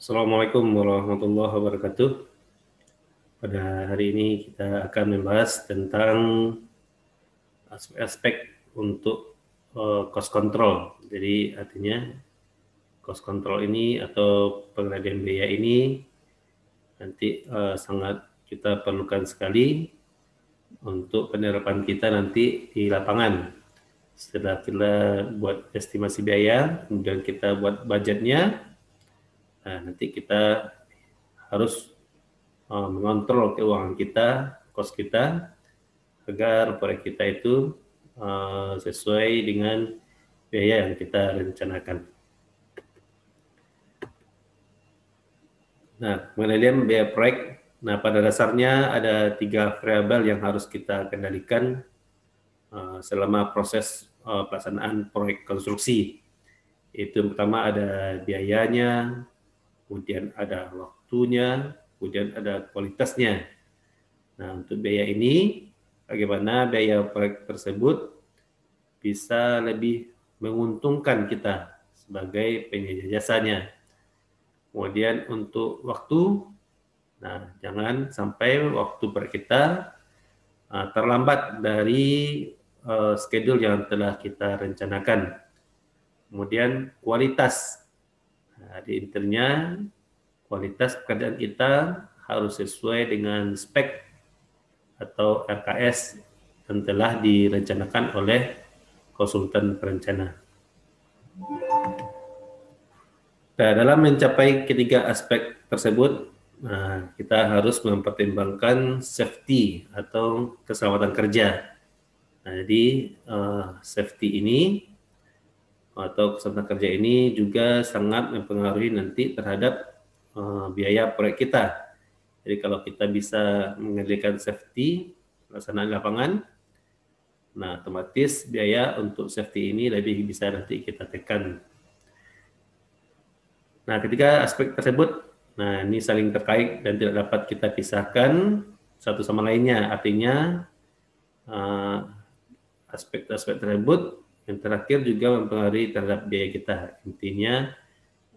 Assalamualaikum warahmatullahi wabarakatuh. Pada hari ini kita akan membahas tentang aspek-aspek untuk cost control. Jadi artinya cost control ini atau pengendalian biaya ini nanti sangat kita perlukan sekali untuk penerapan kita nanti di lapangan. Setelah kita buat estimasi biaya, kemudian kita buat budgetnya, nah nanti kita harus mengontrol keuangan kita, kos kita, agar proyek kita itu sesuai dengan biaya yang kita rencanakan. Nah, pengendalian biaya proyek, nah pada dasarnya ada 3 variabel yang harus kita kendalikan selama proses pelaksanaan proyek konstruksi. Itu pertama ada biayanya, kemudian ada waktunya, kemudian ada kualitasnya. Nah, untuk biaya ini, bagaimana biaya proyek tersebut bisa lebih menguntungkan kita sebagai penyedia jasanya. Kemudian untuk waktu, nah jangan sampai waktu proyek kita terlambat dari schedule yang telah kita rencanakan. Kemudian kualitas, nah, di intinya kualitas pekerjaan kita harus sesuai dengan spek atau RKS yang telah direncanakan oleh konsultan perencana. Nah, dalam mencapai ketiga aspek tersebut, nah, kita harus mempertimbangkan safety atau keselamatan kerja. Nah, jadi safety ini atau keselamatan kerja ini juga sangat mempengaruhi nanti terhadap biaya proyek kita. Jadi kalau kita bisa mengendalikan safety pelaksanaan lapangan, nah otomatis biaya untuk safety ini lebih bisa nanti kita tekan. Nah, ketika aspek tersebut, nah ini saling terkait dan tidak dapat kita pisahkan satu sama lainnya. Artinya aspek-aspek tersebut yang terakhir juga mempengaruhi terhadap biaya kita. Intinya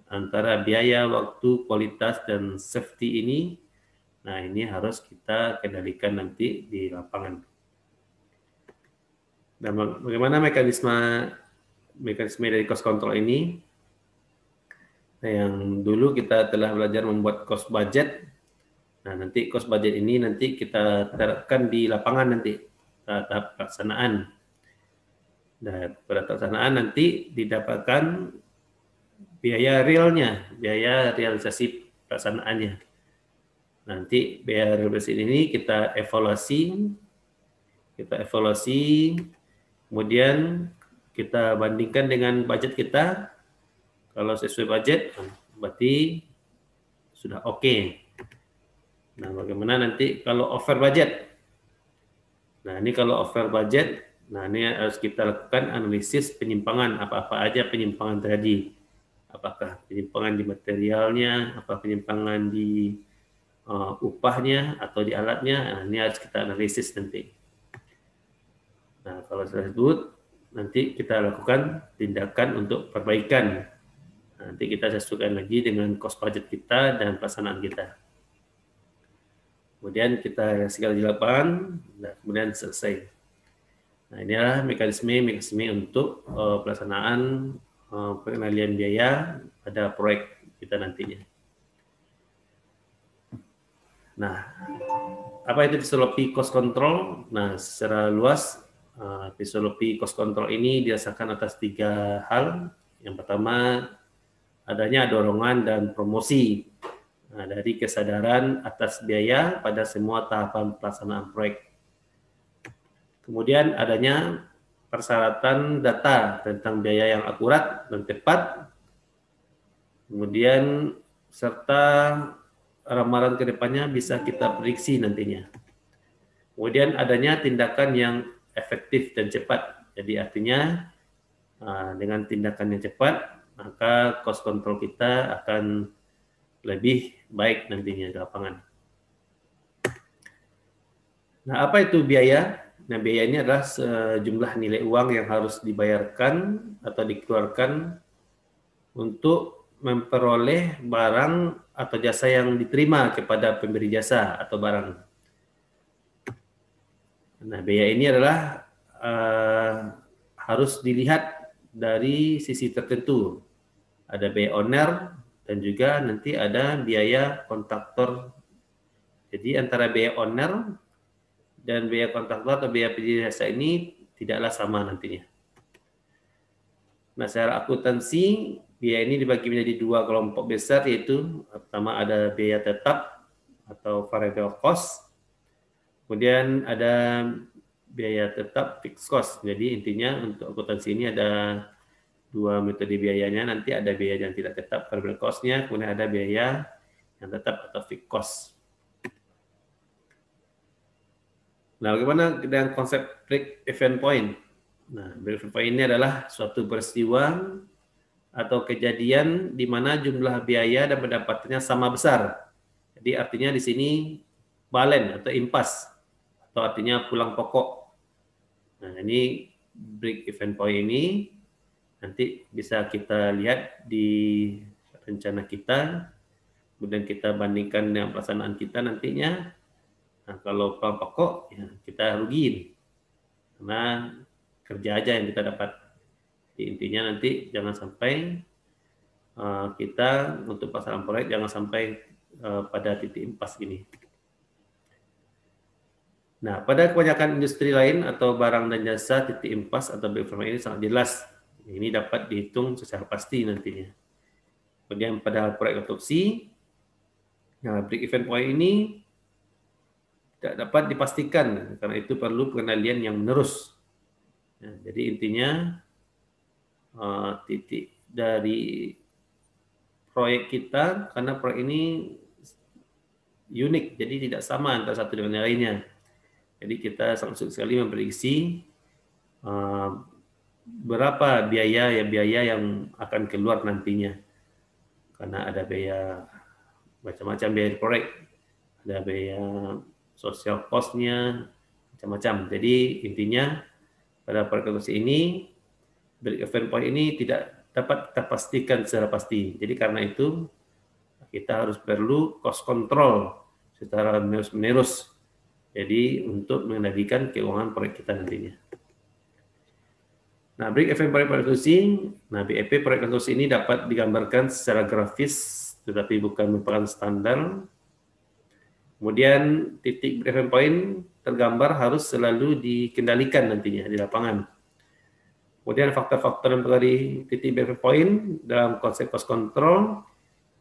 antara biaya, waktu, kualitas, dan safety ini, nah ini harus kita kendalikan nanti di lapangan. Dan bagaimana mekanisme dari cost control ini? Nah, yang dulu kita telah belajar membuat cost budget. Nah, nanti cost budget ini nanti kita terapkan di lapangan nanti tahap pelaksanaan. Dan pada pelaksanaan nanti didapatkan biaya realnya, biaya realisasi pelaksanaannya. Nanti biaya realisasi ini kita evaluasi, kemudian kita bandingkan dengan budget kita. Kalau sesuai budget, berarti sudah oke. Nah, bagaimana nanti kalau over budget? Nah, ini kalau over budget, nah ini harus kita lakukan analisis penyimpangan, apa-apa aja penyimpangan terjadi. Apakah penyimpangan di materialnya, apa penyimpangan di upahnya, atau di alatnya, nah ini harus kita analisis nanti. Nah, kalau tersebut, nanti kita lakukan tindakan untuk perbaikan. Nanti kita sesuaikan lagi dengan cost budget kita dan pelaksanaan kita. Kemudian kita realisasikan di lapangan, dan kemudian selesai. Nah, inilah mekanisme untuk pelaksanaan pengendalian biaya pada proyek kita nantinya. Nah, apa itu filosofi cost control? Nah, secara luas filosofi cost control ini didasarkan atas 3 hal. Yang pertama, adanya dorongan dan promosi dari kesadaran atas biaya pada semua tahapan pelaksanaan proyek. Kemudian adanya persyaratan data tentang biaya yang akurat dan tepat. Kemudian serta ramalan ke depannya bisa kita prediksi nantinya. Kemudian adanya tindakan yang efektif dan cepat. Jadi artinya dengan tindakan yang cepat, maka cost control kita akan lebih baik nantinya di lapangan. Nah, apa itu biaya? Nah, biaya ini adalah sejumlah nilai uang yang harus dibayarkan atau dikeluarkan untuk memperoleh barang atau jasa yang diterima kepada pemberi jasa atau barang. Nah, biaya ini adalah harus dilihat dari sisi tertentu. Ada biaya owner dan juga nanti ada biaya kontraktor. Jadi antara biaya owner dan biaya kontraktor atau biaya penyedia jasa ini tidaklah sama nantinya. Nah, secara akuntansi, biaya ini dibagi menjadi dua kelompok besar, yaitu pertama ada biaya tetap atau variable cost, kemudian ada biaya tetap fixed cost. Jadi intinya untuk akuntansi ini ada dua metode biayanya, nanti ada biaya yang tidak tetap variable cost-nya, kemudian ada biaya yang tetap atau fixed cost. Nah, bagaimana dengan konsep break even point? Nah, break even point ini adalah suatu peristiwa atau kejadian di mana jumlah biaya dan pendapatannya sama besar. Jadi artinya di sini balen atau impas, atau artinya pulang pokok. Nah, ini break even point ini nanti bisa kita lihat di rencana kita, kemudian kita bandingkan dengan pelaksanaan kita nantinya. Nah, kalau pulang pokok, ya kita rugi karena kerja aja yang kita dapat. Jadi intinya nanti jangan sampai kita untuk pasaran proyek jangan sampai pada titik impas gini. Nah, pada kebanyakan industri lain atau barang dan jasa, titik impas atau break even point ini sangat jelas. Ini dapat dihitung secara pasti nantinya. Kemudian pada proyek konstruksi, nah break even point ini tidak dapat dipastikan karena itu perlu pengendalian yang menerus. Nah, jadi intinya titik dari proyek kita, karena proyek ini unik, jadi tidak sama antara satu dengan yang lainnya. Jadi kita sangat sulit sekali memprediksi berapa biaya yang akan keluar nantinya. Karena ada biaya macam-macam biaya proyek, ada biaya social cost-nya, macam-macam. Jadi intinya pada proyek konstruksi ini, break even point ini tidak dapat kita pastikan secara pasti. Jadi karena itu kita harus perlu cost control secara menerus-menerus. Jadi untuk mengendalikan keuangan proyek kita nantinya. Nah, break even proyek konstruksi, nah BEP proyek konstruksi ini dapat digambarkan secara grafis, tetapi bukan merupakan standar. Kemudian titik break even point tergambar harus selalu dikendalikan nantinya di lapangan. Kemudian faktor-faktor yang mempengaruhi titik break even point dalam konsep cost control,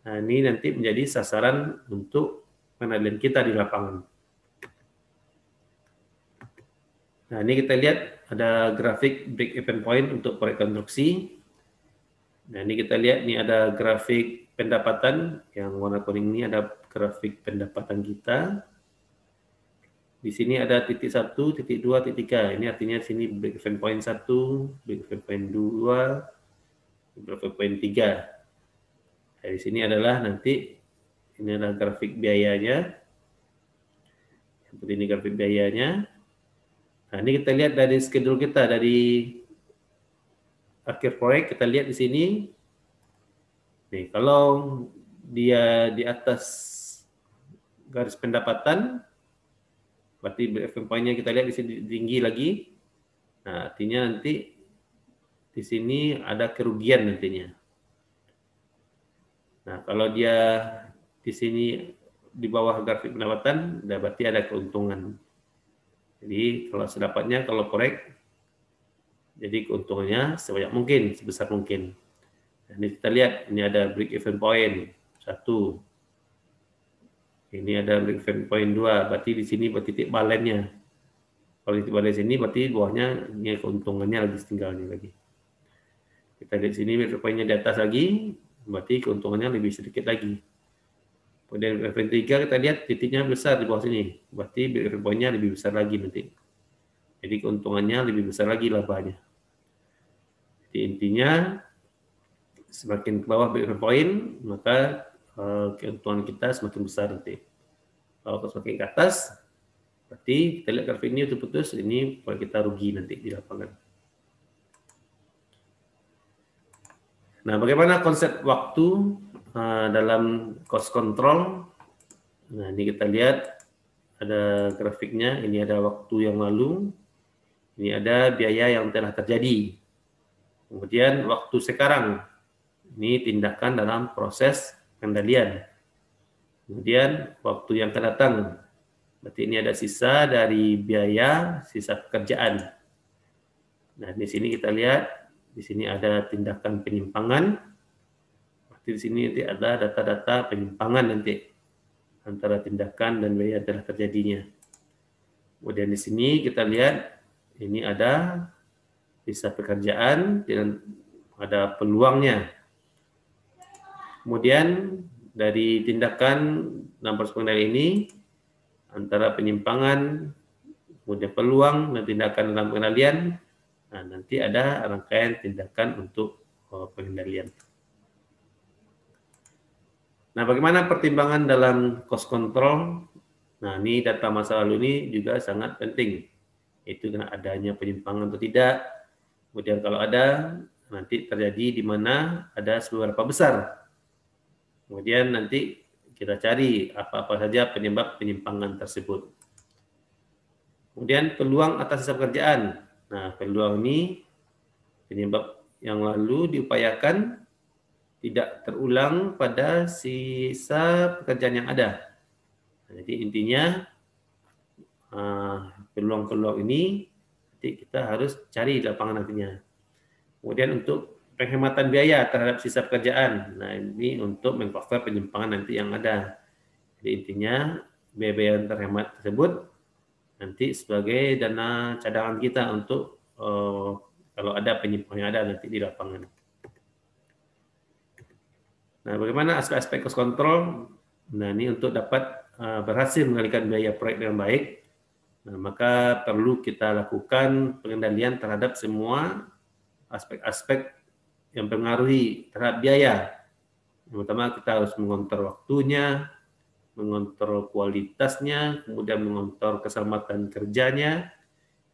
nah ini nanti menjadi sasaran untuk pengendalian kita di lapangan. Nah, ini kita lihat ada grafik break even point untuk proyek konstruksi. Nah, ini kita lihat, ini ada grafik pendapatan, yang warna kuning ini ada grafik pendapatan kita. Di sini ada titik 1, titik 2, titik 3. Ini artinya di sini break even point 1, break even point 2, break even point 3. Nah, di sini adalah nanti, ini adalah grafik biayanya. Seperti ini grafik biayanya. Nah, ini kita lihat dari schedule kita, dari akhir proyek, kita lihat di sini. Nih, kalau dia di atas garis pendapatan, berarti break even point-nya kita lihat di sini tinggi lagi. Nah, artinya nanti di sini ada kerugian nantinya. Nah, kalau dia di sini di bawah grafik pendapatan, berarti ada keuntungan. Jadi kalau sedapatnya, kalau proyek, jadi keuntungannya sebanyak mungkin, sebesar mungkin. Nah, ini kita lihat, ini ada break even point 1. Ini ada break even point 2, berarti di sini titik balennya. Kalau titik balen sini, berarti bawahnya ini keuntungannya lagi tinggalnya lagi. Kita lihat sini break even point-nya di atas lagi, berarti keuntungannya lebih sedikit lagi. Kemudian break even 3 kita lihat titiknya besar di bawah sini, berarti break even point-nya lebih besar lagi nanti. Jadi keuntungannya lebih besar lagi labanya. Jadi intinya semakin ke bawah break even point, maka keuntungan kita semakin besar nanti. Kalau semakin ke atas, berarti kita lihat grafik ini putus, ini kalau kita rugi nanti di lapangan. Nah, bagaimana konsep waktu dalam cost control? Nah, ini kita lihat ada grafiknya. Ini ada waktu yang lalu, ini ada biaya yang telah terjadi. Kemudian waktu sekarang, ini tindakan dalam proses pengendalian. Kemudian waktu yang akan datang, berarti ini ada sisa dari biaya, sisa pekerjaan. Nah, di sini kita lihat, di sini ada tindakan penyimpangan. Berarti di sini nanti ada data-data penyimpangan nanti antara tindakan dan biaya yang telah terjadinya. Kemudian di sini kita lihat, ini ada sisa pekerjaan dan ada peluangnya. Kemudian dari tindakan dalam proses pengendalian ini, antara penyimpangan, kemudian peluang, dan tindakan dalam pengendalian, nah, nanti ada rangkaian tindakan untuk pengendalian. Nah, bagaimana pertimbangan dalam cost control? Nah, ini data masa lalu ini juga sangat penting. Itu karena adanya penyimpangan atau tidak. Kemudian kalau ada, nanti terjadi di mana ada seberapa besar. Kemudian nanti kita cari apa-apa saja penyebab penyimpangan tersebut. Kemudian peluang atas sisa pekerjaan. Nah, peluang ini penyebab yang lalu diupayakan tidak terulang pada sisa pekerjaan yang ada. Nah, jadi intinya peluang-peluang ini nanti kita harus cari di lapangan nantinya. Kemudian untuk penghematan biaya terhadap sisa pekerjaan. Nah, ini untuk mengcover penyimpangan nanti yang ada. Jadi intinya biaya yang terhemat tersebut nanti sebagai dana cadangan kita untuk kalau ada penyimpangan yang ada nanti di lapangan. Nah, bagaimana aspek-aspek cost control? Nah, ini untuk dapat berhasil mengendalikan biaya proyek dengan baik, nah, maka perlu kita lakukan pengendalian terhadap semua aspek-aspek yang mempengaruhi terhadap biaya. Yang pertama, kita harus mengontrol waktunya, mengontrol kualitasnya, kemudian mengontrol keselamatan kerjanya,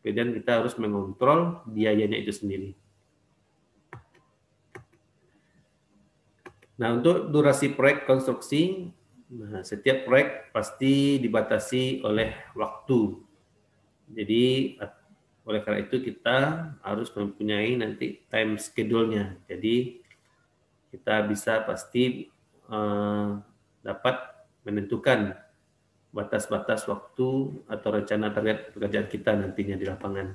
kemudian kita harus mengontrol biayanya itu sendiri. Nah, untuk durasi proyek konstruksi, nah, setiap proyek pasti dibatasi oleh waktu. Jadi, oleh karena itu kita harus mempunyai nanti time schedule-nya. Jadi, kita bisa pasti dapat menentukan batas-batas waktu atau rencana target pekerjaan kita nantinya di lapangan.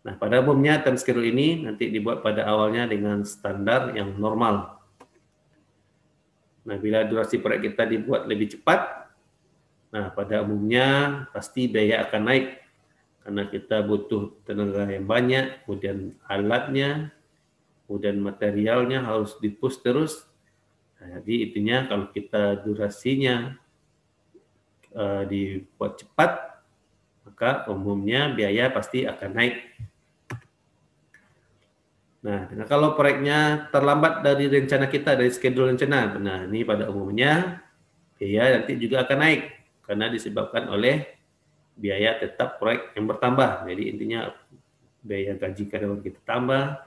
Nah, pada umumnya time schedule ini nanti dibuat pada awalnya dengan standar yang normal. Nah, bila durasi proyek kita dibuat lebih cepat, nah pada umumnya pasti biaya akan naik karena kita butuh tenaga yang banyak, kemudian alatnya, kemudian materialnya harus di-push terus. Nah, jadi intinya kalau kita durasinya dibuat cepat, maka umumnya biaya pasti akan naik. Nah, kalau proyeknya terlambat dari rencana kita, dari schedule rencana, nah ini pada umumnya biaya nanti juga akan naik karena disebabkan oleh biaya tetap proyek yang bertambah. Jadi intinya biaya gaji karyawan kita tambah,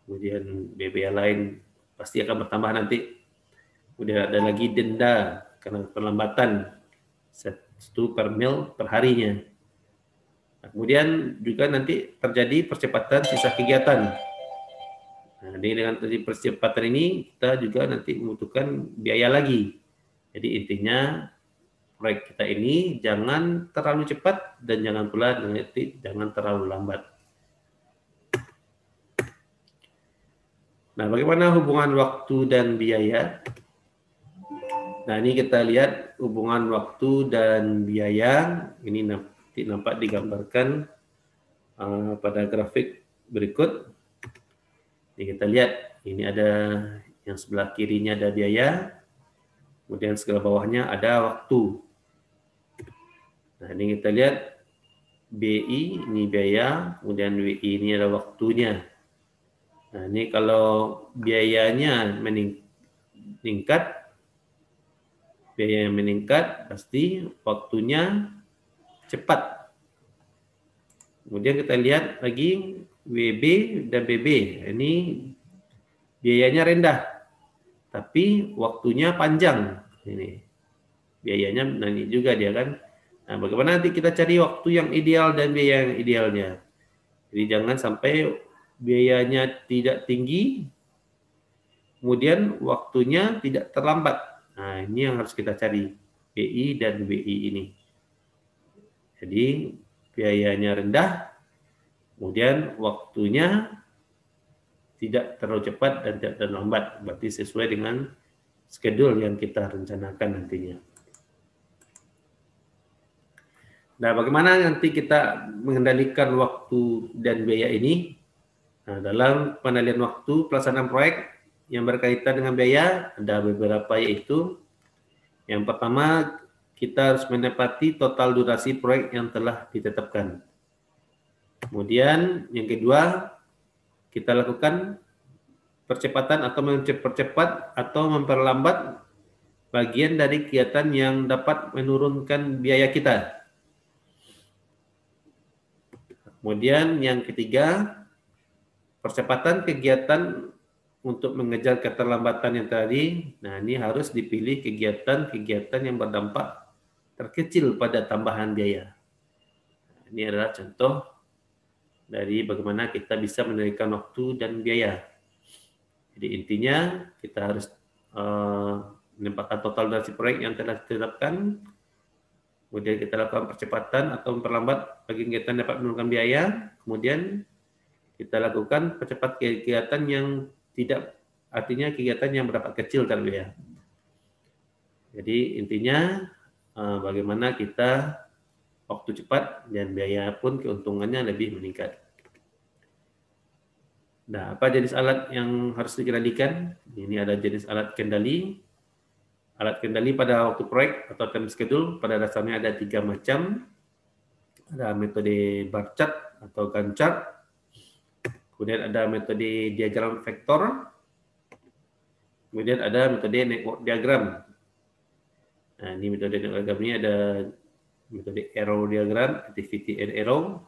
kemudian biaya lain pasti akan bertambah nanti. Kemudian ada lagi denda karena perlambatan 1 per mil per harinya. Nah, kemudian juga nanti terjadi percepatan sisa kegiatan. Nah, dengan percepatan ini kita juga nanti membutuhkan biaya lagi. Jadi intinya proyek kita ini jangan terlalu cepat dan jangan pula nanti jangan terlalu lambat. Nah, bagaimana hubungan waktu dan biaya? Nah, ini kita lihat hubungan waktu dan biaya. Ini nanti nampak digambarkan pada grafik berikut. Ini kita lihat, ini ada yang sebelah kirinya ada biaya, kemudian sebelah bawahnya ada waktu. Nah, ini kita lihat BI ini biaya, kemudian WI ini ada waktunya. Nah, ini kalau biayanya meningkat, biaya yang meningkat pasti waktunya cepat. Kemudian kita lihat lagi WB dan BB. Ini biayanya rendah, tapi waktunya panjang. Ini biayanya nanti juga dia kan. Nah, bagaimana nanti kita cari waktu yang ideal dan biaya yang idealnya. Jadi jangan sampai biayanya tidak tinggi, kemudian waktunya tidak terlambat. Nah, ini yang harus kita cari, BI dan WI ini. Jadi biayanya rendah, kemudian waktunya tidak terlalu cepat dan tidak terlalu lambat, berarti sesuai dengan schedule yang kita rencanakan nantinya. Nah, bagaimana nanti kita mengendalikan waktu dan biaya ini? Nah, dalam pengendalian waktu pelaksanaan proyek yang berkaitan dengan biaya, ada beberapa, yaitu yang pertama, kita harus menepati total durasi proyek yang telah ditetapkan. Kemudian yang kedua, kita lakukan percepatan atau mempercepat atau memperlambat bagian dari kegiatan yang dapat menurunkan biaya kita. Kemudian yang ketiga, percepatan kegiatan untuk mengejar keterlambatan yang tadi. Nah, ini harus dipilih kegiatan-kegiatan yang berdampak terkecil pada tambahan biaya. Nah, ini adalah contoh dari bagaimana kita bisa mengendalikan waktu dan biaya. Jadi intinya kita harus menempatkan total durasi proyek yang telah ditetapkan. Kemudian kita lakukan percepatan atau memperlambat bagi kegiatan dapat menurunkan biaya. Kemudian kita lakukan percepat kegiatan yang tidak, artinya kegiatan yang berdampak kecil terhadap biaya. Jadi intinya bagaimana kita waktu cepat dan biaya pun keuntungannya lebih meningkat. Nah, apa jenis alat yang harus dikendalikan? Ini ada jenis alat kendali. Alat kendali pada waktu proyek atau time schedule pada dasarnya ada 3 macam. Ada metode bar chart atau Gantt chart. Kemudian ada metode diagram vektor. Kemudian ada metode network diagram. Nah, ini metode network diagram ini ada metode arrow diagram, activity and arrow.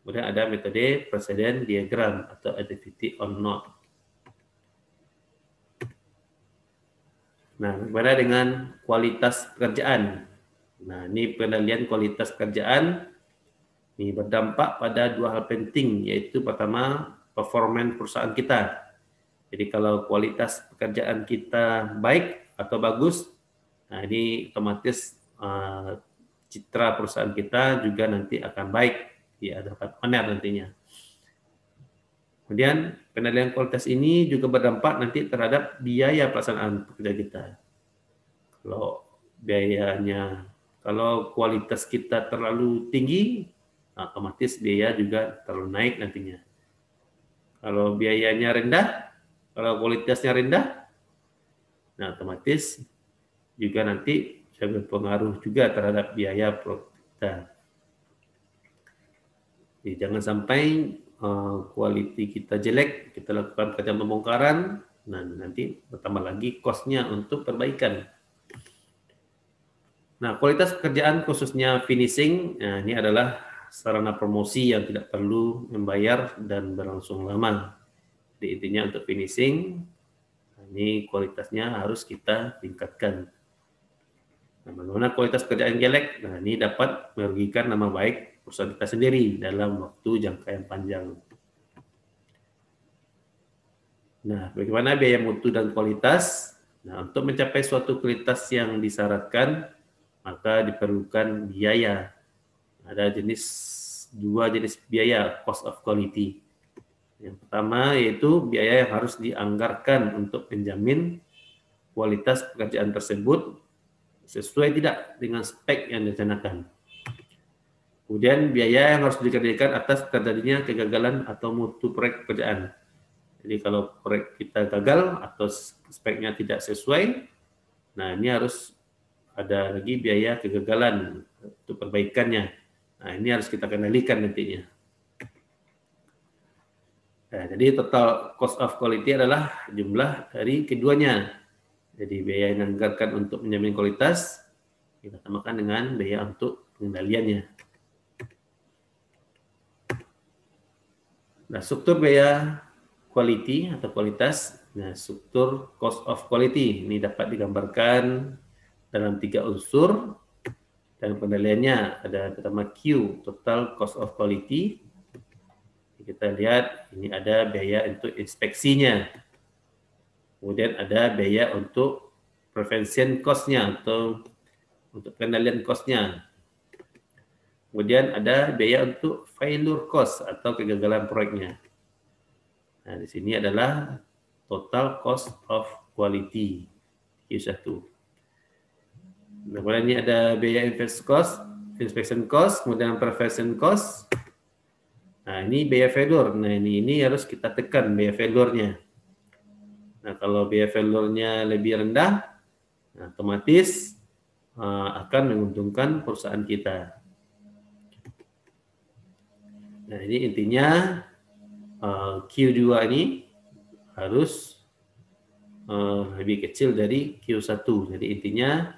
Kemudian ada metode precedent diagram atau activity on node. Nah, bagaimana dengan kualitas pekerjaan? Nah, ini penilaian kualitas pekerjaan ini berdampak pada 2 hal penting, yaitu pertama, performa perusahaan kita. Jadi kalau kualitas pekerjaan kita baik atau bagus, nah ini otomatis citra perusahaan kita juga nanti akan baik di hadapan owner nantinya. Kemudian penilaian kualitas ini juga berdampak nanti terhadap biaya pelaksanaan pekerja kita. Kalau kualitas kita terlalu tinggi, otomatis biaya juga terlalu naik nantinya. Kalau biayanya rendah, kalau kualitasnya rendah, nah otomatis juga nanti bisa berpengaruh juga terhadap biaya kita. Jadi jangan sampai quality kita jelek, kita lakukan pekerjaan pembongkaran, nah nanti bertambah lagi cost-nya untuk perbaikan. Nah, kualitas pekerjaan khususnya finishing, nah ini adalah sarana promosi yang tidak perlu membayar dan berlangsung lama. Jadi intinya untuk finishing, ini kualitasnya harus kita tingkatkan. Nah, bagaimana kualitas pekerjaan jelek? Nah, ini dapat merugikan nama baik perusahaan kita sendiri dalam waktu jangka yang panjang. Nah, bagaimana biaya mutu dan kualitas? Nah, untuk mencapai suatu kualitas yang disyaratkan, maka diperlukan biaya. Ada 2 jenis biaya, cost of quality. Yang pertama yaitu biaya yang harus dianggarkan untuk menjamin kualitas pekerjaan tersebut sesuai tidak dengan spek yang direncanakan. Kemudian biaya yang harus dikenakan atas terjadinya kegagalan atau mutu proyek pekerjaan. Jadi kalau proyek kita gagal atau speknya tidak sesuai, nah ini harus ada lagi biaya kegagalan untuk perbaikannya. Nah ini harus kita kendalikan nantinya. Nah, jadi total cost of quality adalah jumlah dari keduanya. Jadi biaya yang dianggarkan untuk menjamin kualitas kita tambahkan dengan biaya untuk pengendaliannya. Nah, struktur biaya quality atau kualitas Nah, struktur cost of quality ini dapat digambarkan dalam 3 unsur dan penilaiannya. Ada pertama Q, total cost of quality. Kita lihat ini ada biaya untuk inspeksinya. Kemudian ada biaya untuk prevention cost-nya atau untuk pengendalian cost-nya. Kemudian ada biaya untuk failure cost atau kegagalan proyeknya. Nah, di sini adalah total cost of quality Q1. Kemudian ini ada biaya inspection cost, kemudian prevention cost. Nah, ini biaya failure. Nah, ini harus kita tekan biaya failure-nya. Nah, kalau biaya failure-nya lebih rendah, nah, otomatis akan menguntungkan perusahaan kita. Nah, ini intinya Q2 ini harus lebih kecil dari Q1. Jadi intinya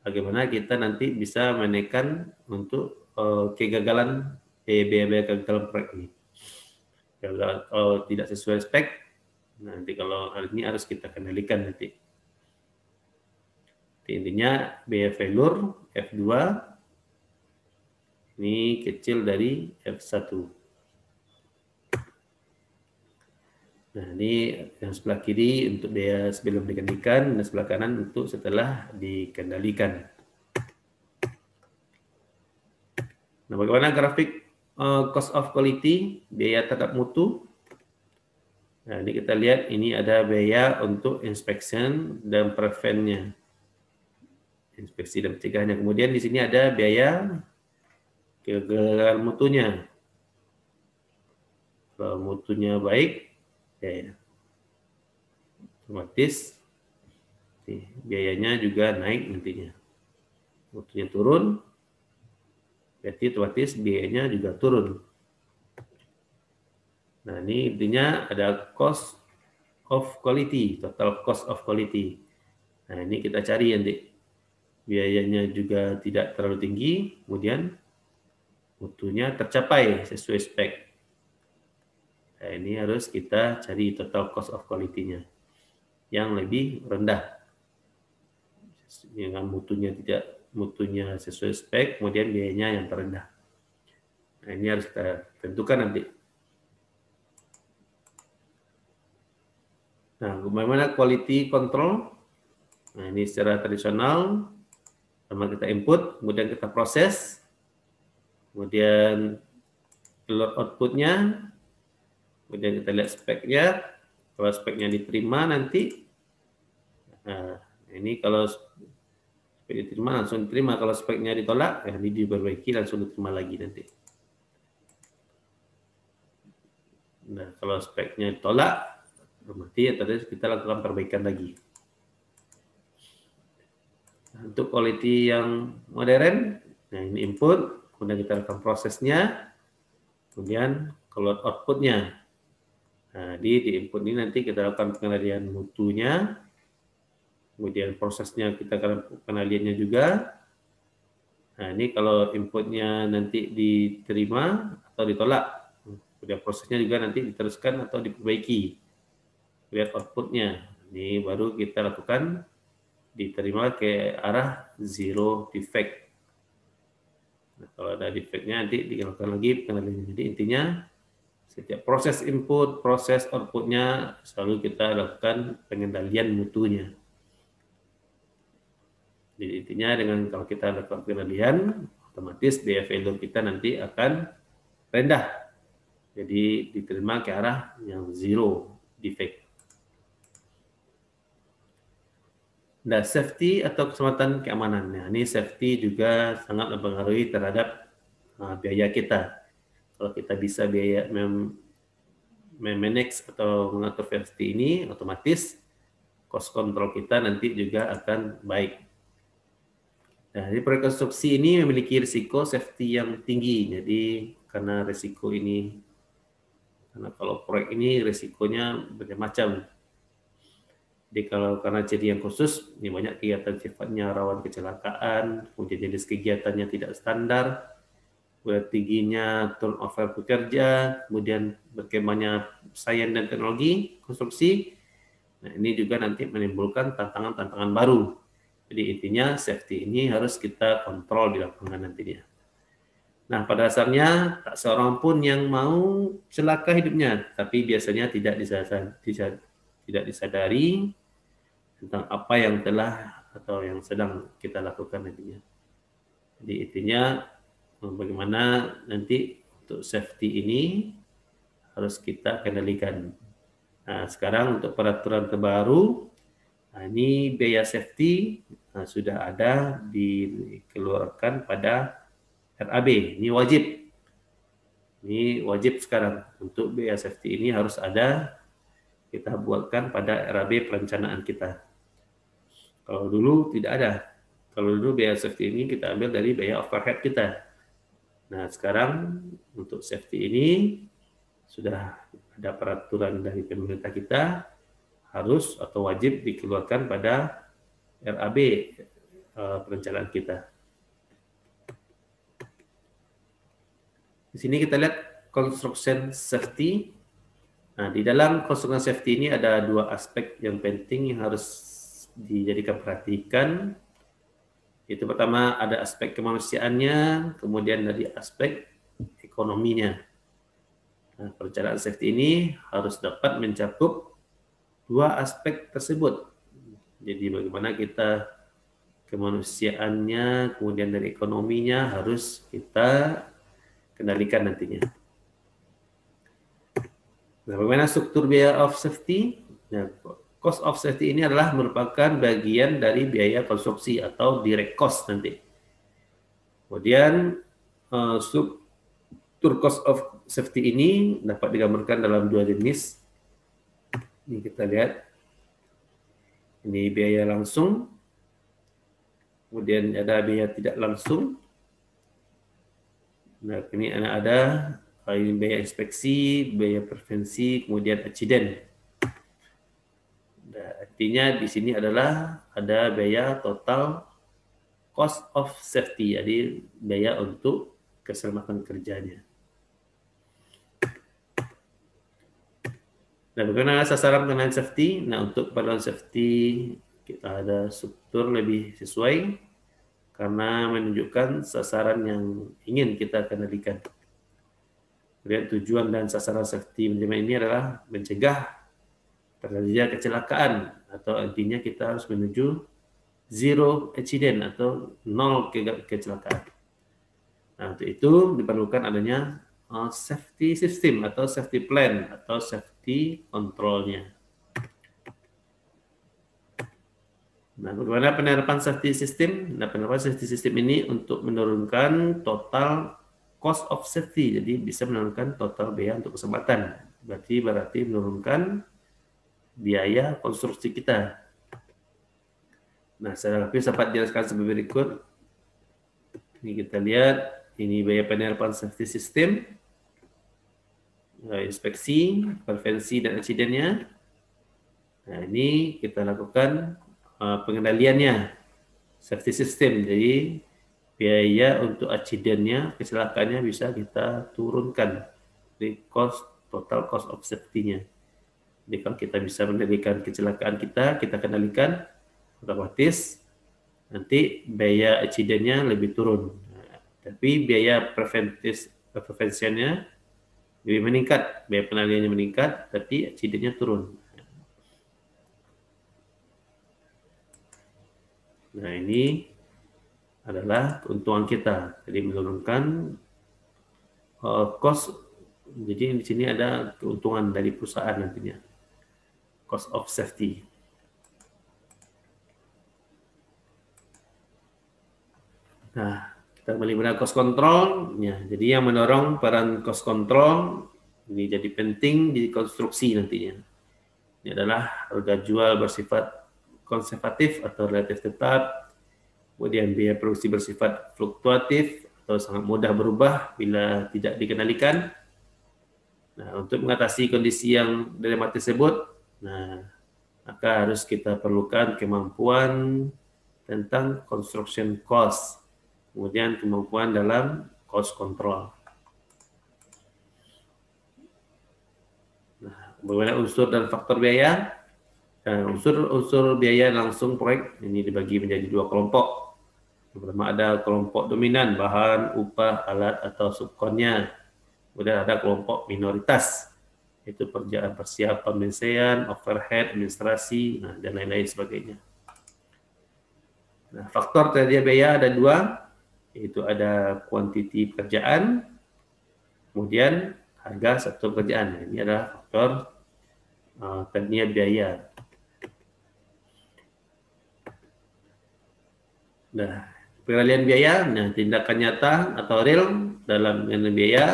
bagaimana kita nanti bisa menekan untuk kegagalan biaya kegagalan proyek ini. Kalau tidak sesuai spek, nanti kalau hal ini harus kita kendalikan nanti. Jadi intinya biaya failure F2 ini kecil dari F1. Nah, ini yang sebelah kiri untuk biaya sebelum dikendalikan dan sebelah kanan untuk setelah dikendalikan. Nah, bagaimana grafik cost of quality, biaya terhadap mutu? Nah, ini kita lihat ini ada biaya untuk inspection dan prevent-nya. Inspeksi dan pencegahannya. Kemudian di sini ada biaya kegagalan mutunya. Kalau mutunya baik, ya, otomatis biayanya juga naik nantinya. Mutunya turun, berarti otomatis biayanya juga turun. Nah, ini intinya ada cost of quality, total cost of quality. Nah, ini kita cari nanti. Biayanya juga tidak terlalu tinggi, kemudian mutunya tercapai sesuai spek. Nah, ini harus kita cari total cost of quality-nya yang lebih rendah. Dengan mutunya sesuai spek, kemudian biayanya yang terendah. Nah, ini harus kita tentukan nanti. Nah, bagaimana quality control? Nah, ini secara tradisional, pertama kita input, kemudian kita proses, kemudian keluar outputnya, kemudian kita lihat speknya. Kalau speknya diterima nanti, nah, ini kalau spek diterima langsung diterima. Kalau speknya ditolak, ya ini diperbaiki langsung diterima lagi nanti. Nah, kalau speknya ditolak, berarti tadi kita lakukan perbaikan lagi. Nah, untuk quality yang modern, nah ini input, kemudian kita lakukan prosesnya, kemudian keluar outputnya. Nah, di input ini nanti kita lakukan pengendalian mutunya, kemudian prosesnya kita akan pengendaliannya juga. Nah, ini kalau inputnya nanti diterima atau ditolak, kemudian prosesnya juga nanti diteruskan atau diperbaiki. Lihat outputnya, ini baru kita lakukan diterima ke arah zero defect. Nah, kalau ada defectnya nanti dilakukan lagi pengendalian. Jadi intinya setiap proses input, proses outputnya selalu kita lakukan pengendalian mutunya. Jadi intinya dengan kalau kita lakukan pengendalian, otomatis biaya failure kita nanti akan rendah. Jadi diterima ke arah yang zero defect. Nah, safety atau keselamatan keamanan. Nah, ini safety juga sangat mempengaruhi terhadap biaya kita. Kalau kita bisa manage atau mengatur safety ini, otomatis cost control kita nanti juga akan baik. Nah, ini proyek konstruksi ini memiliki risiko safety yang tinggi. Jadi karena risiko ini, karena kalau proyek ini risikonya bermacam. Jadi kalau karena jadi yang khusus, ini banyak kegiatan sifatnya rawan kecelakaan, kemudian jenis kegiatannya tidak standar, kemudian tingginya turnover pekerja, kemudian berkembangnya sains dan teknologi konstruksi, Nah, ini juga nanti menimbulkan tantangan-tantangan baru. Jadi intinya safety ini harus kita kontrol di lapangan nantinya. Nah, pada dasarnya tak seorang pun yang mau celaka hidupnya, tapi biasanya tidak disadari tentang apa yang telah atau yang sedang kita lakukan nantinya. Jadi intinya bagaimana nanti untuk safety ini harus kita kendalikan. Nah, sekarang untuk peraturan terbaru, ini biaya safety sudah ada dikeluarkan pada RAB. Ini wajib. Ini wajib sekarang untuk biaya safety ini harus ada, kita buatkan pada RAB perencanaan kita. Kalau dulu tidak ada. Kalau dulu biaya safety ini kita ambil dari biaya overhead kita. Nah, sekarang untuk safety ini sudah ada peraturan dari pemerintah kita harus atau wajib dikeluarkan pada RAB perencanaan kita. Di sini kita lihat construction safety. Nah, di dalam construction safety ini ada dua aspek yang penting yang harus dijadikan perhatikan. Itu pertama ada aspek kemanusiaannya, kemudian dari aspek ekonominya. Nah, perencanaan safety ini harus dapat mencakup dua aspek tersebut. Jadi bagaimana kita kemanusiaannya, kemudian dari ekonominya harus kita kendalikan nantinya. Nah, bagaimana struktur biaya of safety? Nah, cost of safety ini adalah merupakan bagian dari biaya konstruksi atau direct cost nanti. Kemudian struktur cost of safety ini dapat digambarkan dalam dua jenis. Ini kita lihat. Ini biaya langsung. Kemudian ada biaya tidak langsung. Nah, ini ada biaya inspeksi, biaya prevensi, kemudian accident. Nah, artinya di sini adalah ada biaya total cost of safety, jadi biaya untuk keselamatan kerjanya. Nah, bagaimana sasaran pengenalan safety? Nah, untuk pengenalan safety kita ada struktur lebih sesuai karena menunjukkan sasaran yang ingin kita kendalikan. Kemudian tujuan dan sasaran safety manajemen ini adalah mencegah terjadinya kecelakaan, atau intinya kita harus menuju zero accident atau nol kecelakaan. Nah, untuk itu diperlukan adanya safety system atau safety plan atau safety controlnya. Nah, bagaimana penerapan safety system? Nah, penerapan safety system ini untuk menurunkan total cost of safety, jadi bisa menurunkan total biaya untuk keselamatan. Berarti menurunkan biaya konstruksi kita. Nah, secara lebih dapat dijelaskan sebagai berikut. Ini kita lihat, ini biaya penerapan safety system, inspeksi, prevensi, dan accident-nya. Nah, ini kita lakukan pengendaliannya, safety system. Jadi biaya untuk accident-nya, kecelakaannya bisa kita turunkan di total cost of safety-nya. Jadi kalau kita bisa mengendalikan kecelakaan kita kendalikan, otomatis nanti biaya accident-nya lebih turun. Nah, tapi biaya prevention-nya lebih meningkat, biaya penanganannya meningkat, tapi accident-nya turun. Nah, ini adalah keuntungan kita. Jadi menurunkan cost. Jadi di sini ada keuntungan dari perusahaan nantinya. Cost of safety. Nah, kita kembali pada cost control. Ya, jadi yang mendorong peran cost control ini jadi penting di konstruksi nantinya. Ini adalah harga jual bersifat konservatif atau relatif tetap. Kemudian biaya produksi bersifat fluktuatif atau sangat mudah berubah bila tidak dikendalikan. Nah, untuk mengatasi kondisi yang dilematis tersebut, nah, maka harus kita perlukan kemampuan tentang construction cost, kemudian kemampuan dalam cost control. Nah, bagaimana unsur dan faktor biaya? Dan unsur biaya langsung proyek ini dibagi menjadi 2 kelompok. Yang pertama ada kelompok dominan, bahan, upah, alat atau subkonnya. Kemudian ada kelompok minoritas, yaitu persiapan pembensaian, overhead, administrasi, dan lain-lain sebagainya. Nah, faktor tersedia biaya ada 2, yaitu ada kuantiti pekerjaan, kemudian harga satu pekerjaan. Ini adalah faktor tersedia biaya. Nah, pengalian biaya, tindakan nyata atau real dalam pengalian biaya.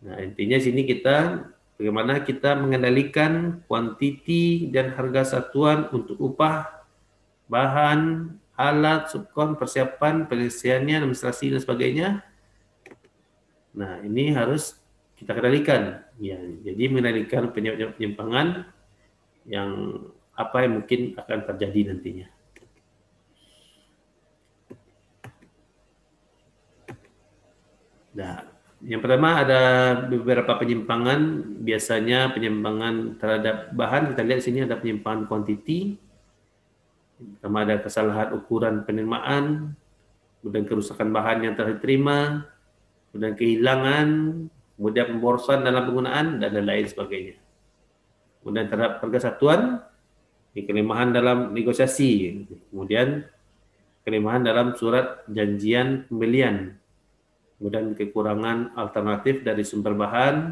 Nah, intinya sini kita bagaimana kita mengendalikan kuantiti dan harga satuan untuk upah, bahan, alat, subkon, persiapan, penyelesaiannya, administrasi dan sebagainya. Nah, ini harus kita kendalikan. Ya, jadi mengendalikan penyimpangan yang apa yang mungkin akan terjadi nantinya. Nah, yang pertama ada beberapa penyimpangan, biasanya penyimpangan terhadap bahan, kita lihat di sini ada penyimpangan kuantiti, pertama ada kesalahan ukuran penerimaan, kemudian kerusakan bahan yang telah diterima, kemudian kehilangan, kemudian pemborosan dalam penggunaan, dan lain sebagainya. Kemudian terhadap harga satuan, kelemahan dalam negosiasi, kemudian kelemahan dalam surat janjian pembelian, kemudian kekurangan alternatif dari sumber bahan,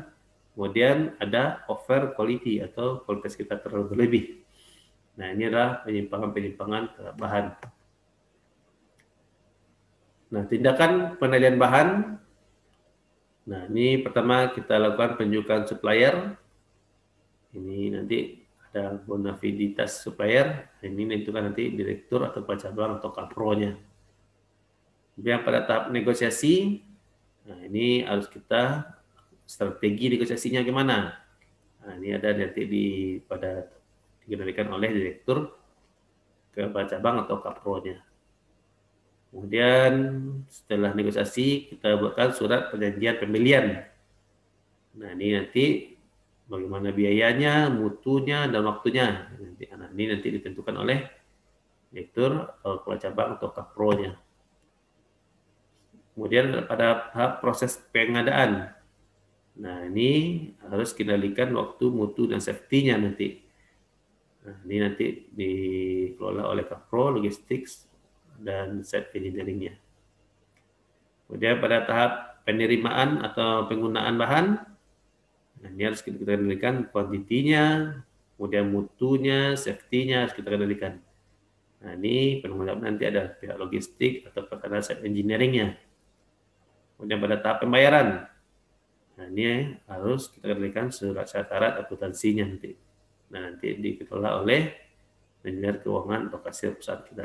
kemudian ada over quality atau kualitas kita terlalu berlebih. Nah, ini adalah penyimpangan-penyimpangan terhadap bahan. Nah, tindakan penilaian bahan. Nah, ini pertama kita lakukan penunjukan supplier. Ini nanti ada bonafiditas supplier. Ini menentukan nanti direktur atau kepala cabang atau kapro-nya. Kemudian pada tahap negosiasi, nah ini harus kita strategi negosiasinya gimana. Nah, ini ada nanti dikendalikan oleh direktur, kepala cabang atau kapro-nya. Kemudian setelah negosiasi kita buatkan surat perjanjian pembelian. Nah, ini nanti bagaimana biayanya, mutunya, dan waktunya. Nah, ini nanti ditentukan oleh direktur atau kepala cabang atau kapro-nya. Kemudian pada tahap proses pengadaan. Nah, ini harus kendalikan waktu, mutu, dan safety-nya nanti. Nah, ini nanti dikelola oleh kapro, logistik, dan set engineering-nya. Kemudian pada tahap penerimaan atau penggunaan bahan, nah ini harus kita kendalikan kuantitinya, kemudian mutunya, safety-nya harus kita kendalikan. Nah, ini penanggung jawab nanti ada pihak logistik atau perkara set engineering-nya. Kemudian pada tahap pembayaran, nah ini harus kita kendalikan surat syarat akuntansinya nanti. Nah, nanti dikelola oleh manajer keuangan atau kasir perusahaan kita.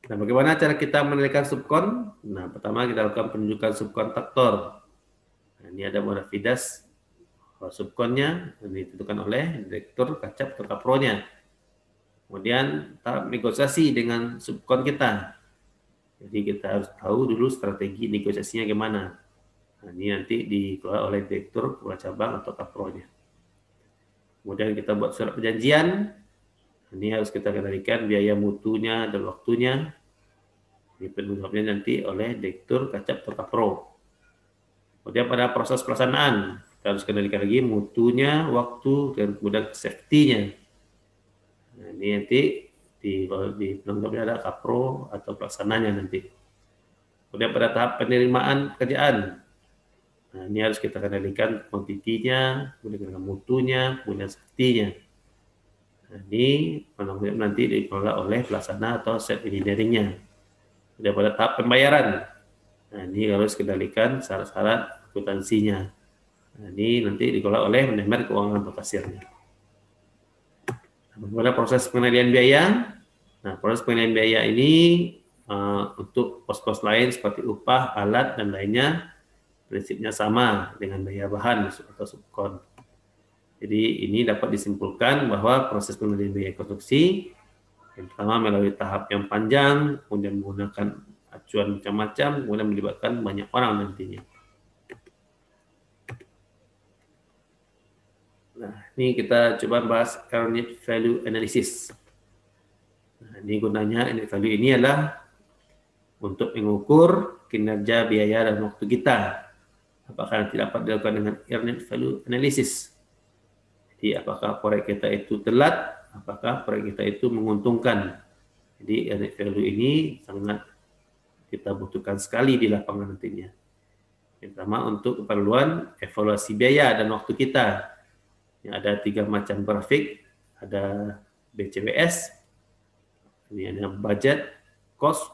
Nah, bagaimana cara kita menilaikan subkon? Nah, pertama kita lakukan penunjukan subkontraktor. Nah, ini ada bonafidas subkonnya, ditentukan oleh direktur, kacap, atau kapro-nya. Kemudian tahap negosiasi dengan subkon kita. Jadi kita harus tahu dulu strategi negosiasinya gimana. Nah, ini nanti dikelola oleh direktur, kepala cabang, atau kapro-nya. Kemudian kita buat surat perjanjian. Ini harus kita kendalikan biaya mutunya dan waktunya. Ini penunjuknya nanti oleh direktur, kacap, atau kapro. Kemudian pada proses pelaksanaan, kita harus kendalikan lagi mutunya, waktu, dan kemudian safety-nya. Nah, ini nanti di penunjuknya ada kapro atau pelaksananya nanti. Kemudian pada tahap penerimaan pekerjaan, nah ini harus kita kendalikan kuantitinya, kemudian mutunya, kemudian safety-nya. Nah, ini penunjuk nanti dikelola oleh pelaksana atau set engineering-nya. Kemudian pada tahap pembayaran, nah ini harus kendalikan syarat-syarat akuntansinya. Nah, ini nanti dikelola oleh manajemen keuangan atau kasirnya. Bagaimana proses pengendalian biaya? Nah, proses pengendalian biaya ini untuk pos-pos lain seperti upah, alat, dan lainnya prinsipnya sama dengan biaya bahan atau subkon. Jadi ini dapat disimpulkan bahwa proses pengendalian biaya konstruksi yang pertama melalui tahap yang panjang, kemudian menggunakan acuan macam-macam, kemudian melibatkan banyak orang nantinya. Nah, ini kita coba bahas earned value analysis. Nah, ini gunanya earned value ini adalah untuk mengukur kinerja biaya dan waktu kita. Apakah nanti dapat dilakukan dengan earned value analysis. Jadi apakah proyek kita itu telat, apakah proyek kita itu menguntungkan. Jadi earned value ini sangat kita butuhkan sekali di lapangan nantinya. Pertama untuk keperluan evaluasi biaya dan waktu kita. Yang ada 3 macam grafik, ada BCWS, ini ada budget, cost,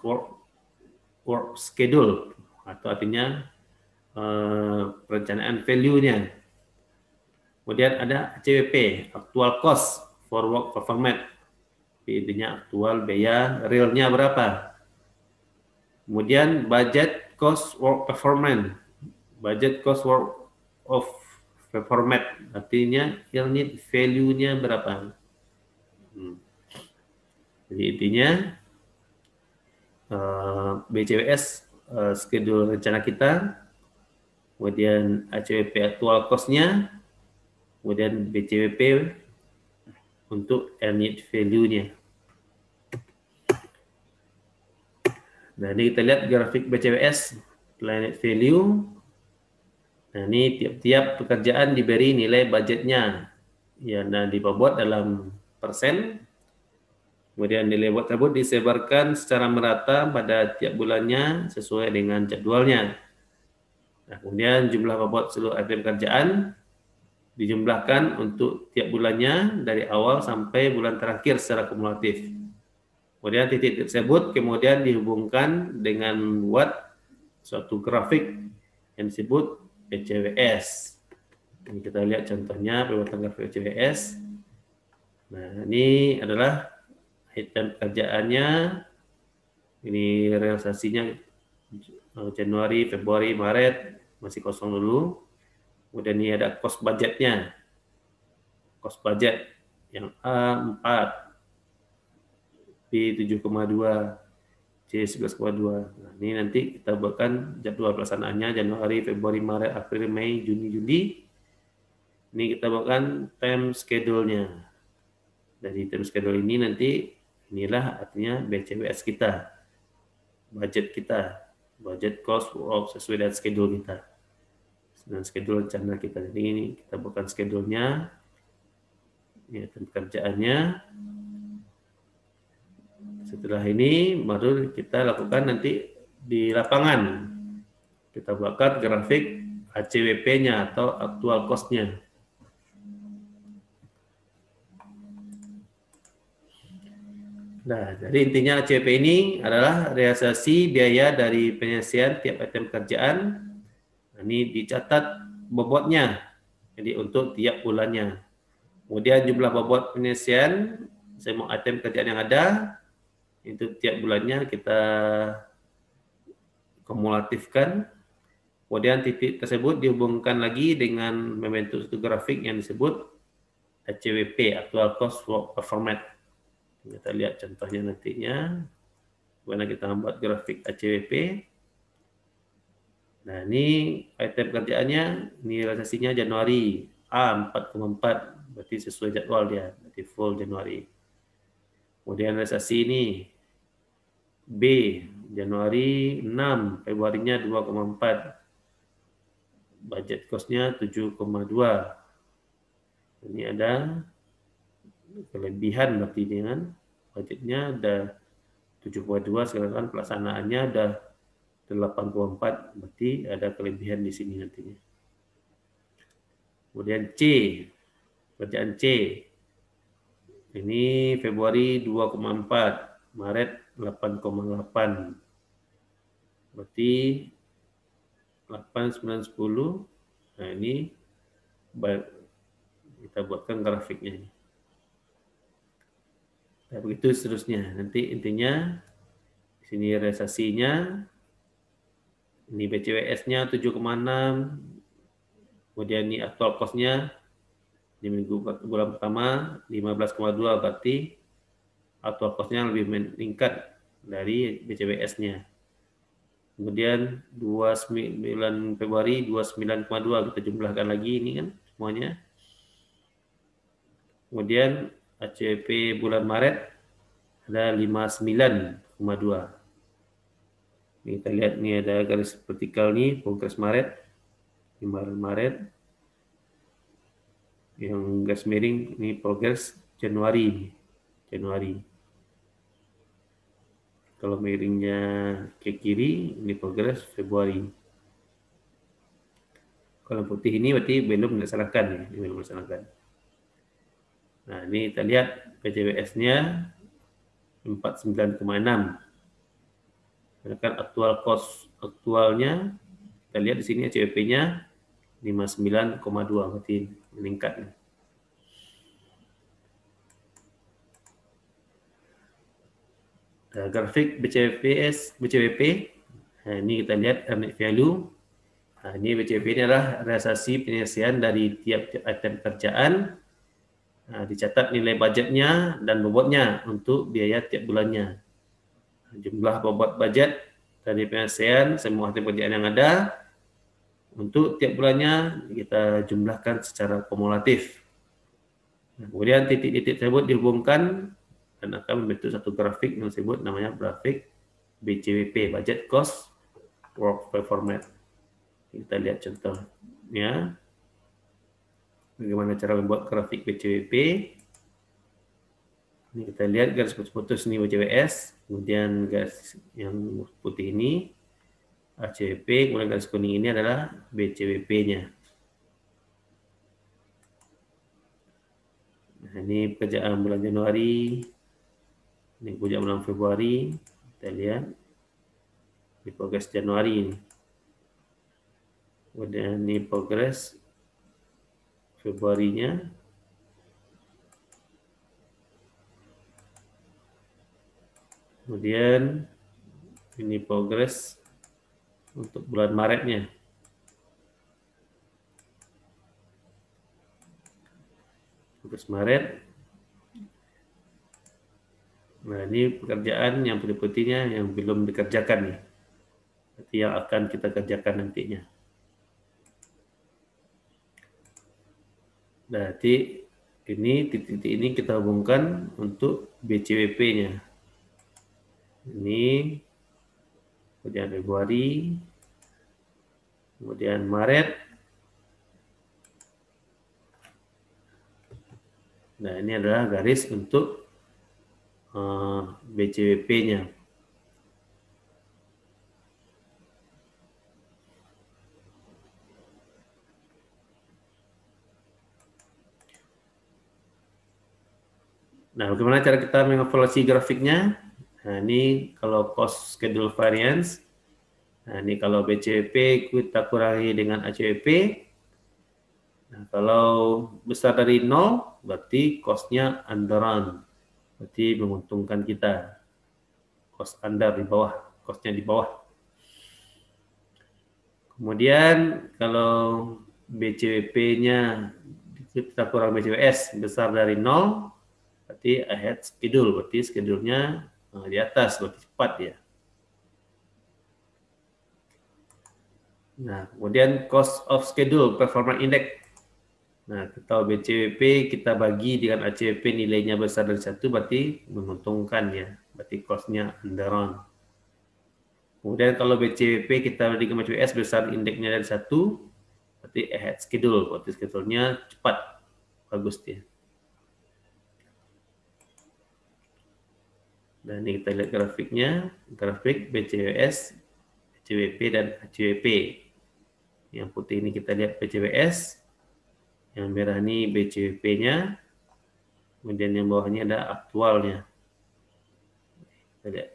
work schedule, atau artinya perencanaan value-nya. Kemudian ada ACWP, actual cost for work performance, intinya aktual biaya realnya berapa. Kemudian budget cost work performance, budget cost work of performance, artinya earned value-nya berapa. Jadi intinya BCWS schedule rencana kita, kemudian ACWP actual cost-nya, kemudian BCWP untuk earned value-nya. Nah, ini kita lihat grafik BCWS earned value. Nah, ini tiap-tiap pekerjaan diberi nilai budgetnya. Ya, nah dibobot dalam persen. Kemudian nilai bobot tersebut disebarkan secara merata pada tiap bulannya sesuai dengan jadwalnya. Nah, kemudian jumlah bobot seluruh item pekerjaan dijumlahkan untuk tiap bulannya dari awal sampai bulan terakhir secara kumulatif. Kemudian titik tersebut kemudian dihubungkan dengan membuat suatu grafik yang disebut BCWS. Ini kita lihat contohnya pembuatan grafik BCWS. Nah, ini adalah item pekerjaannya. Ini realisasinya Januari, Februari, Maret masih kosong dulu. Kemudian ini ada cost budgetnya. Cost budget yang A4, B 7,2, C 11,2. Nah, ini nanti kita buatkan jadwal pelaksanaannya Januari, Februari, Maret, April, Mei, Juni, Juli. Ini kita buatkan time schedule-nya. Dari time schedule ini nanti inilah artinya BCWS kita. Budget kita, budget cost work sesuai dengan schedule kita. Dan schedule rencana kita. Jadi ini kita buatkan schedule-nya. Ya, pekerjaannya. Setelah ini baru kita lakukan nanti di lapangan. Kita buatkan grafik ACWP-nya atau actual cost-nya. Nah, jadi intinya ACWP ini adalah realisasi biaya dari penyelesaian tiap item pekerjaan. Nah, ini dicatat bobotnya. Jadi untuk tiap bulannya. Kemudian jumlah bobot penyelesaian semua item pekerjaan yang ada itu tiap bulannya kita kumulatifkan. Kemudian titik tersebut dihubungkan lagi dengan membentuk satu grafik yang disebut ACWP, actual cost work performance. Kita lihat contohnya nantinya. Bagaimana kita membuat grafik ACWP. Nah, ini item pekerjaannya, ini realisasinya Januari, A 4,4, berarti sesuai jadwal dia, berarti full Januari. Kemudian realisasi ini, B, Januari 6, Februarinya 2,4. Budget cost-nya 7,2. Ini ada kelebihan berarti dengan budgetnya ada 7,2, sekarang pelaksanaannya ada 8,4, berarti ada kelebihan di sini nantinya. Kemudian C, kerjaan C. Ini Februari 2,4, Maret 8,8. Berarti 8, 9, 10. Nah, ini kita buatkan grafiknya ini. Nah, begitu seterusnya. Nanti intinya di sini realisasinya, ini BCWS-nya 7,6, kemudian ini actual cost-nya di bulan pertama 15,2, berarti actual cost-nya lebih meningkat dari BCWS-nya. Kemudian 29 Februari 29,2 kita jumlahkan lagi ini kan semuanya. Kemudian ACWP bulan Maret ada 59,2. Ini kita lihat nih ada garis vertikal nih, progres Maret, di Maret. Yang garis miring ini progres Januari. Kalau miringnya ke kiri, ini progres Februari. Kalau putih ini berarti belum dilaksanakan ya, ini belum dilaksanakan. Nah, ini kita lihat PCWS-nya 49,6. Sedangkan aktualnya kita lihat di sini ACWP-nya 59,2, berarti meningkat. Grafik BCWP, nah, ini kita lihat earning value. Nah, ini BCWP ini adalah realisasi penyelesaian dari tiap-tiap item pekerjaan. Nah, dicatat nilai budgetnya dan bobotnya untuk biaya tiap bulannya. Jumlah bobot budget dari penyelesaian semua item pekerjaan yang ada untuk tiap bulannya kita jumlahkan secara kumulatif. Nah, kemudian titik-titik tersebut dihubungkan dan akan membentuk satu grafik yang disebut namanya grafik BCWP, Budget Cost Workflow Format. Kita lihat contohnya bagaimana cara membuat grafik BCWP. Ini kita lihat garis putus ini BCWS, kemudian garis yang putih ini ACWP, kemudian garis kuning ini adalah BCWP-nya. Nah, ini pekerjaan bulan Januari, ini pekerjaan bulan Februari, kita lihat di progres Januari ini. Kemudian ini progres Februarinya. Kemudian ini progres untuk bulan Maretnya. Progres Maret. Nah, ini pekerjaan yang putih-putihnya yang belum dikerjakan nih. Berarti yang akan kita kerjakan nantinya. Berarti ini titik-titik ini kita hubungkan untuk BCWP-nya. Ini kemudian Februari, kemudian Maret. Nah, ini adalah garis untuk BCWP-nya. Nah, bagaimana cara kita mengevaluasi grafiknya? Nah, ini kalau cost schedule variance. Nah, ini kalau BCWP kita kurangi dengan ACWP. Nah, kalau besar dari 0, berarti cost-nya underrun. Berarti menguntungkan kita. Cost under di bawah, cost-nya di bawah. Kemudian kalau BCWP-nya kita kurang BCWS besar dari 0, berarti ahead schedule, berarti schedule-nya di atas, berarti cepat ya. Nah, kemudian cost of schedule performance index. Nah, kalau BCWP kita bagi dengan ACWP nilainya besar dari 1, berarti menguntungkan ya, berarti cost-nya underrun. Kemudian kalau BCWP kita bagi dengan BCWS besar indeksnya dari 1, berarti ahead schedule, berarti schedule-nya cepat, bagus dia. Dan ini kita lihat grafiknya, grafik BCWS, BCWP dan ACWP. Yang putih ini kita lihat BCWS, yang merah ini BCWP-nya, kemudian yang bawahnya ada aktualnya. Kita lihat.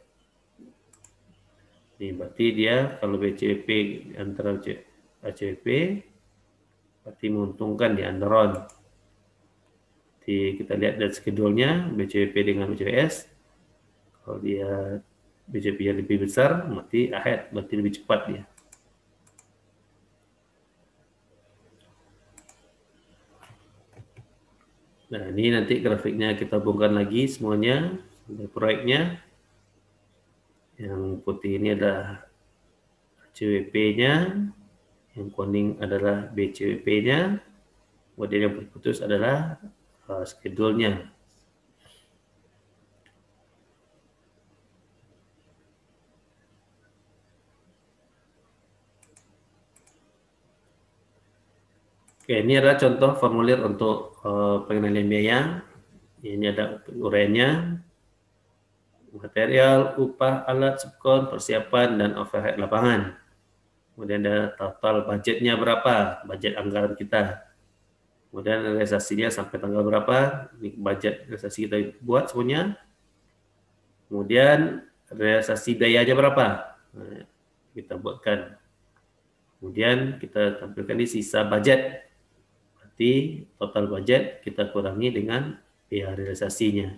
Ini berarti dia kalau BCWP antara ACWP, berarti menguntungkan di underrun. Jadi kita lihat dari schedule-nya BCWP dengan BCWS. Kalau dia BCWP lebih besar, berarti ahead, berarti lebih cepat dia. Nah, ini nanti grafiknya kita hubungkan lagi semuanya, proyeknya. Yang putih ini adalah ACWP-nya, yang kuning adalah BCWP-nya, kemudian yang putus adalah schedule-nya. Oke, ini adalah contoh formulir untuk pengendalian biaya. Ini ada uraiannya, material, upah, alat, subkon, persiapan, dan overhead lapangan. Kemudian ada total budgetnya berapa, budget anggaran kita. Kemudian realisasinya sampai tanggal berapa, ini budget realisasi kita buat semuanya. Kemudian realisasi biayanya berapa, nah, kita buatkan. Kemudian kita tampilkan di sisa budget. Berarti total budget kita kurangi dengan biaya realisasinya.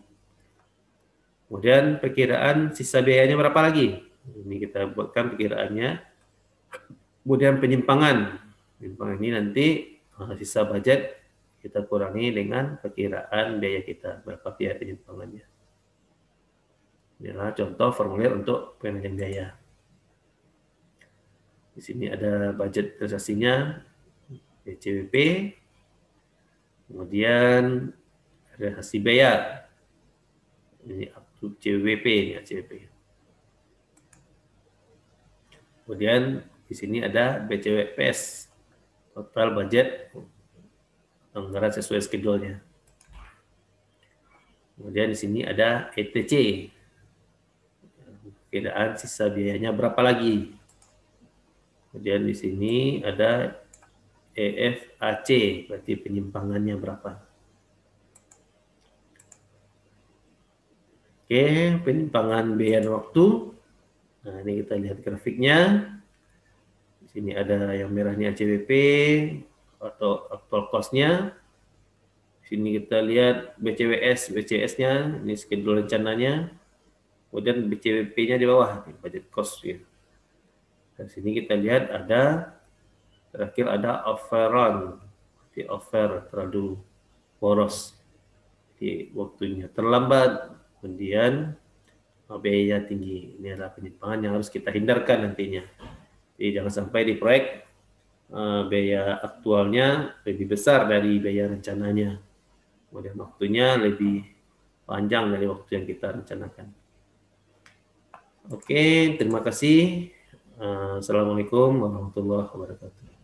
Kemudian perkiraan sisa biayanya berapa lagi? Ini kita buatkan perkiraannya. Kemudian penyimpangan. Penyimpangan ini nanti sisa budget kita kurangi dengan perkiraan biaya kita, berapa biaya penyimpangannya. Inilah contoh formulir untuk pengendalian biaya. Di sini ada budget realisasinya, BCWP, kemudian realisasi biaya. Ini CWP, ya CWP. Kemudian di sini ada BCWPS, total budget anggaran sesuai schedule-nya. Kemudian di sini ada ETC, perkiraan sisa biayanya berapa lagi. Kemudian di sini ada EFAC, berarti penyimpangannya berapa. Oke, penyimpangan biaya dan waktu. Nah, ini kita lihat grafiknya. Di sini ada yang merahnya CWP atau actual cost-nya. Di sini kita lihat BCWS-nya, ini schedule rencananya. Kemudian BCWP-nya di bawah, budget cost. Ya. Dan sini kita lihat ada, terakhir ada overrun, di over terlalu boros, di waktunya terlambat, kemudian biayanya tinggi. Ini adalah penyimpangan yang harus kita hindarkan nantinya. Jadi jangan sampai di proyek biaya aktualnya lebih besar dari biaya rencananya, kemudian waktunya lebih panjang dari waktu yang kita rencanakan. Oke, terima kasih. Assalamualaikum warahmatullahi wabarakatuh.